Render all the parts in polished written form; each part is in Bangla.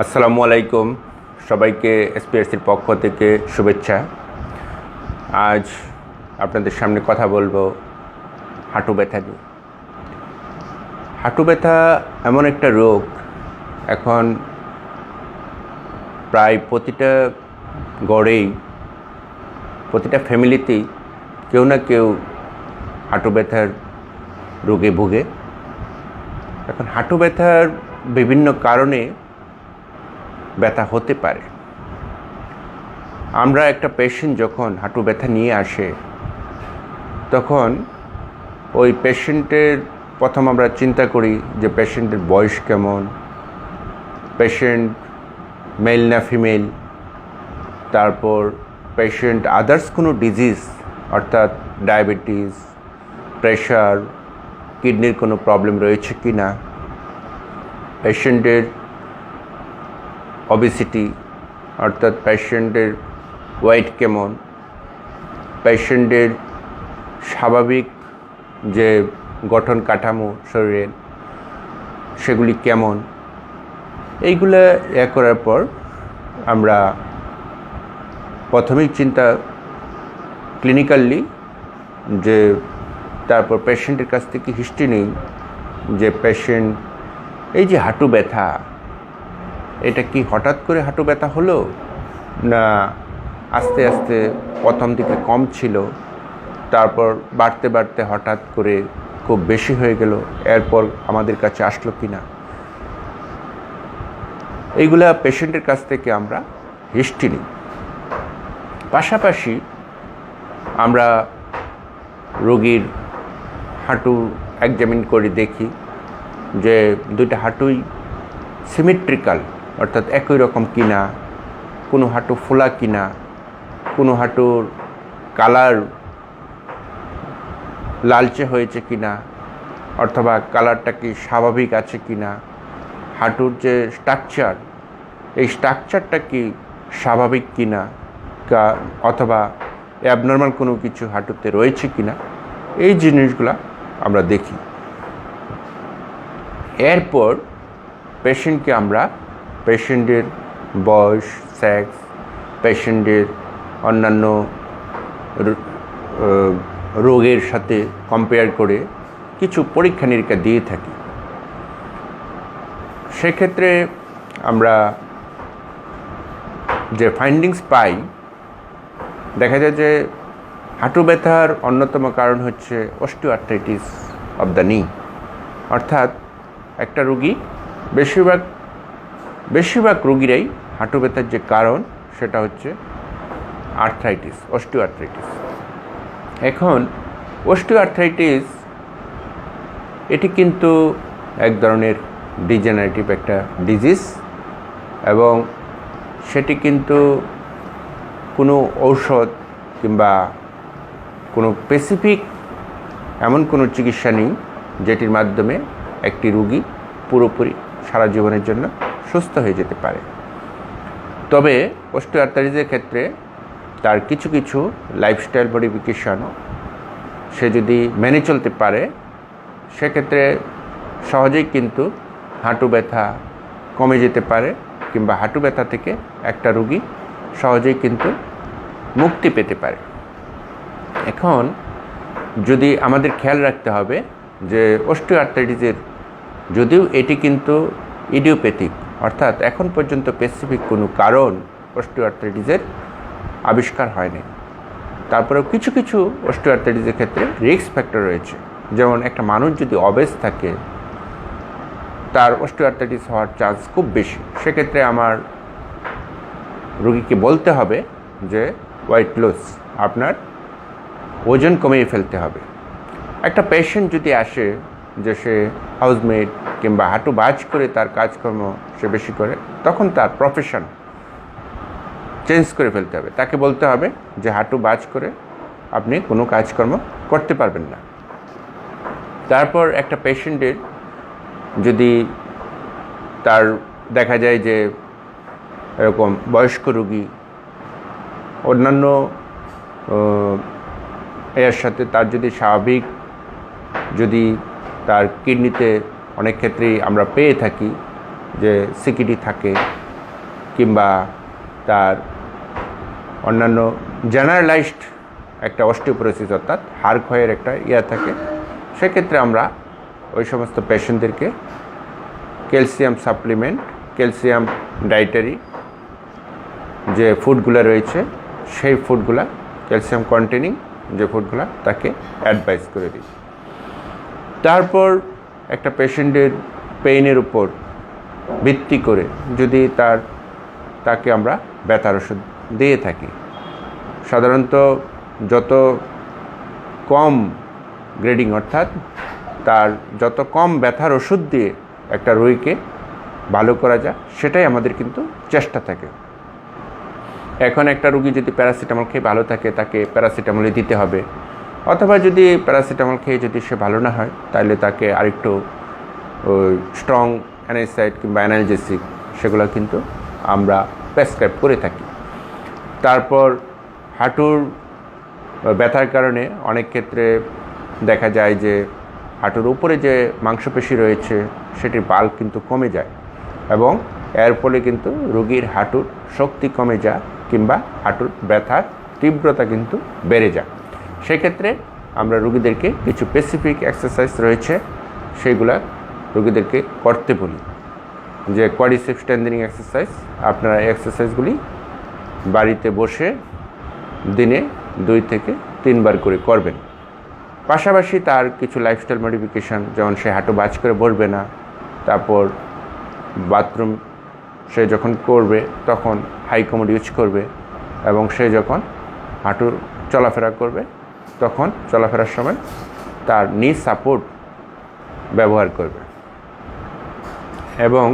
আসসালামু আলাইকুম, সবাইকে এসপিএসসির পক্ষ থেকে শুভেচ্ছা। আজ আপনাদের সামনে কথা বলবো হাঁটু ব্যথা নিয়ে। হাঁটু ব্যথা এমন একটা রোগ, এখন প্রায় প্রতিটা গড়েই, প্রতিটা ফ্যামিলিতেই কেউ না কেউ হাঁটু ব্যথার রোগে ভুগে। এখন হাঁটু ব্যথার বিভিন্ন কারণে ব্যথা হতে পারে। আমরা একটা পেশেন্ট যখন হাঁটু ব্যথা নিয়ে আসে, তখন ওই পেশেন্টের প্রথম আমরা চিন্তা করি যে পেশেন্টের বয়স কেমন, পেশেন্ট মেল না ফিমেল, তারপর পেশেন্ট আদার্স কোনো ডিজিজ অর্থাৎ ডায়াবেটিস, প্রেশার, কিডনির কোনো প্রবলেম রয়েছে কি না, পেশেন্টের ওবেসিটি অর্থাৎ পেশেন্টের ওয়েট কেমন, পেশেন্টের স্বাভাবিক যে গঠন কাঠামো শরীরের সেগুলি কেমন, এইগুলো করার পর আমরা প্রথমেই চিন্তা ক্লিনিক্যালি যে তারপর পেশেন্টের কাছ থেকে হিস্ট্রি নিই যে পেশেন্ট এই যে হাঁটু ব্যথা, এটা কি হঠাৎ করে হাঁটু ব্যথা হলো, না আস্তে আস্তে প্রথম দিকে কম ছিল, তারপর বাড়তে বাড়তে হঠাৎ করে খুব বেশি হয়ে গেল, এরপর আমাদের কাছে আসলো কি না। এইগুলা পেশেন্টের কাছ থেকে আমরা হিস্ট্রি নিই। পাশাপাশি আমরা রোগীর হাঁটু এক্সামিন করে দেখি যে দুইটা হাঁটুই সিমেট্রিক্যাল অর্থাৎ একই রকম কিনা, কোনো হাঁটু ফোলা কিনা, কোনো হাঁটুর কালার লালচে হয়েছে কিনা, অথবা কালারটা কি স্বাভাবিক আছে কিনা, হাঁটুর যে স্ট্রাকচার, এই স্ট্রাকচারটা কি স্বাভাবিক কিনা, অথবা অ্যাবনর্মাল কোনো কিছু হাঁটুতে রয়েছে কিনা, এই জিনিসগুলো আমরা দেখি। এরপর পেশেন্টকে আমরা পেশেন্টের বয়স, সেক্স, পেশেন্টের অন্যান্য রোগের সাথে কম্পেয়ার করে কিছু পরীক্ষা নিরীক্ষা দিয়ে থাকি। সেক্ষেত্রে আমরা যে ফাইন্ডিংস পাই, দেখা যায় যে হাঁটু ব্যথার অন্যতম কারণ হচ্ছে অস্টিওআর্থ্রাইটিস অফ দ্য নি, অর্থাৎ একটা রোগী বেশিরভাগ রোগীরাই হাঁটু ব্যথার যে কারণ সেটা হচ্ছে আর্থ্রাইটিস, অস্টিওআর্থ্রাইটিস। এখন অস্টিওআর্থ্রাইটিস এটি কিন্তু এক ধরনের ডিজেনারেটিভ একটা ডিজিজ, এবং সেটি কিন্তু কোনো ঔষধ কিংবা কোনো স্পেসিফিক এমন কোনো চিকিৎসা নেই যেটির মাধ্যমে একটি রোগী পুরোপুরি সারা জীবনের জন্য সুস্থ হয়ে যেতে পারে। তবে অস্টিওআর্থ্রাইটিসের ক্ষেত্রে তার কিছু কিছু লাইফস্টাইল মডিফিকেশন সে যদি মেনে চলতে পারে, সেক্ষেত্রে সহজেই কিন্তু হাঁটু ব্যথা কমে যেতে পারে, কিংবা হাঁটু ব্যথা থেকে একটা রোগী সহজেই কিন্তু মুক্তি পেতে পারে। এখন যদি আমাদের খেয়াল রাখতে হবে যে অস্টিওআর্থ্রাইটিসের যদিও এটি কিন্তু ইডিওপ্যাথিক, অর্থাৎ এখন পর্যন্ত স্পেসিফিক কোনো কারণ অস্টিওআর্থ্রাইটিসের আবিষ্কার হয়নি, তারপরেও কিছু কিছু অস্টিওআর্থ্রাইটিসের ক্ষেত্রে রিস্ক ফ্যাক্টর রয়েছে। যেমন একটা মানুষ যদি অবেস থাকে, তার অস্টিওআর্থ্রাইটিস হওয়ার চান্স খুব বেশি। সেক্ষেত্রে আমার রোগীকে বলতে হবে যে ওয়েট লস, আপনার ওজন কমিয়ে ফেলতে হবে। একটা পেশেন্ট যদি আসে যে সে হাউসমেট কিংবা হাঁটু বাজ করে তার কাজকর্ম সে বেশি করে, তখন তার প্রফেশন চেঞ্জ করে ফেলতে হবে। তাকে বলতে হবে যে হাঁটু বাজ করে আপনি কোনো কাজকর্ম করতে পারবেন না। তারপর একটা পেশেন্টের যদি তার দেখা যায় যে এরকম বয়স্ক রোগী, অন্যান্য এর সাথে তার যদি স্বাভাবিক, যদি তার কিডনিতে অনেক ক্ষেত্রেই আমরা পেয়ে থাকি যে সিকিডি থাকে, কিংবা তার অন্যান্য জেনারেলাইজড একটা অস্টিওপোরোসিস অর্থাৎ হাড় ক্ষয়ের একটা থাকে, সেক্ষেত্রে আমরা ওই সমস্ত পেশেন্টদেরকে ক্যালসিয়াম সাপ্লিমেন্ট, ক্যালসিয়াম ডায়েটারি যে ফুডগুলো রয়েছে সেই ফুডগুলা, ক্যালসিয়াম কন্টেনিং যে ফুডগুলা তাকে অ্যাডভাইস করে দিই। তারপর একটা পেশেন্টের পেইনের উপর ভিত্তি করে যদি তাকে আমরা ব্যথার ওষুধ দিয়ে থাকি। সাধারণত যত কম গ্রেডিং অর্থাৎ তার যত কম ব্যথার ওষুধ দিয়ে একটা রোগীকে ভালো করা যায় সেটাই আমাদের কিন্তু চেষ্টা থাকে। এখন একটা রোগী যদি প্যারাসিটামল খেয়ে ভালো থাকে তাকে প্যারাসিটামলই দিতে হবে, অথবা যদি প্যারাসিটামল খেয়ে যদি সে ভালো না হয় তাহলে তাকে আরেকটু স্ট্রং অ্যানালজেসিক কিংবা অ্যানালজেসিক সেগুলো কিন্তু আমরা প্রেসক্রাইব করে থাকি। তারপর হাঁটুর ব্যথার কারণে অনেক ক্ষেত্রে দেখা যায় যে হাঁটুর উপরে যে মাংসপেশি রয়েছে সেটির বাল্ক কিন্তু কমে যায় এবং এর ফলে কিন্তু রোগীর হাঁটুর শক্তি কমে যায় কিংবা হাঁটুর ব্যথার তীব্রতা কিন্তু বেড়ে যায়। সেক্ষেত্রে আমরা রোগীদেরকে কিছু স্পেসিফিক এক্সারসাইজ রয়েছে সেইগুলা রোগীদেরকে করতে বলি, যে কোয়াড্রিসেপ স্ট্রেংথেনিং এক্সারসাইজ। আপনারা এই এক্সারসাইজগুলি বাড়িতে বসে দিনে 2 থেকে 3 বার করে করবেন। পাশাপাশি তার কিছু লাইফস্টাইল মডিফিকেশান, যেমন সে হাঁটু বাজ করে বসবে না, তারপর বাথরুম সে যখন করবে তখন হাই কমোড ইউজ করবে, এবং সে যখন হাঁটু চলাফেরা করবে তখন চলাফেরার সময় তার নি সাপোর্ট ব্যবহার করবে। এবং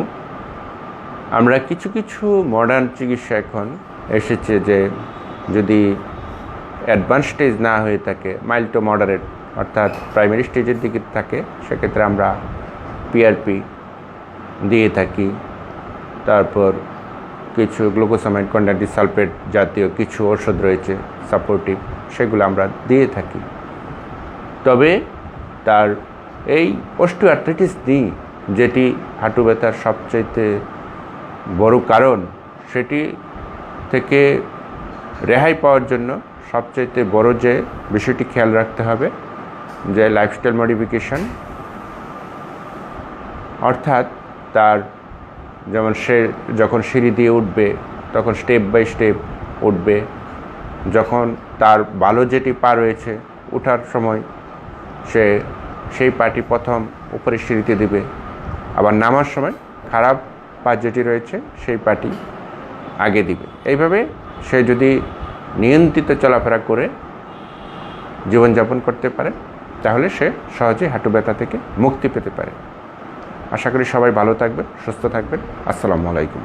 আমরা কিছু কিছু মডার্ন চিকিৎসা এখন এসেছে যে যদি অ্যাডভান্স স্টেজ না হয়ে থাকে, মাইল্ড টু মডারেট অর্থাৎ প্রাইমারি স্টেজের দিকে থাকে, সেক্ষেত্রে আমরা পিআরপি দিয়ে থাকি। তারপর কিছু গ্লুকোসামাইড কন্ডাক্টিভ সালফেট জাতীয় কিছু ওষুধ রয়েছে সাপোর্টিভ, সেগুলো আমরা দিয়ে থাকি। তবে তার এই অস্টিওআর্থ্রাইটিস নিয়ে যেটি হাঁটু ব্যথার সবচাইতে বড় কারণ, সেটি থেকে রেহাই পাওয়ার জন্য সবচাইতে বড় যে বিষয়টি খেয়াল রাখতে হবে যে লাইফস্টাইল মডিফিকেশান, অর্থাৎ তার যেমন সে যখন সিঁড়ি দিয়ে উঠবে তখন স্টেপ বাই স্টেপ উঠবে, যখন তার ভালো যেটি পা রয়েছে ওঠার সময় সে সেই পাটি প্রথম উপরের সিঁড়িতে দিবে, আবার নামার সময় খারাপ পা যেটি রয়েছে সেই পাটি আগে দিবে। এইভাবে সে যদি নিয়ন্ত্রিত চলাফেরা করে জীবনযাপন করতে পারে তাহলে সে সহজেই হাঁটু ব্যথা থেকে মুক্তি পেতে পারে। আশা করি সবাই ভালো থাকবেন, সুস্থ থাকবেন। আসসালামু আলাইকুম।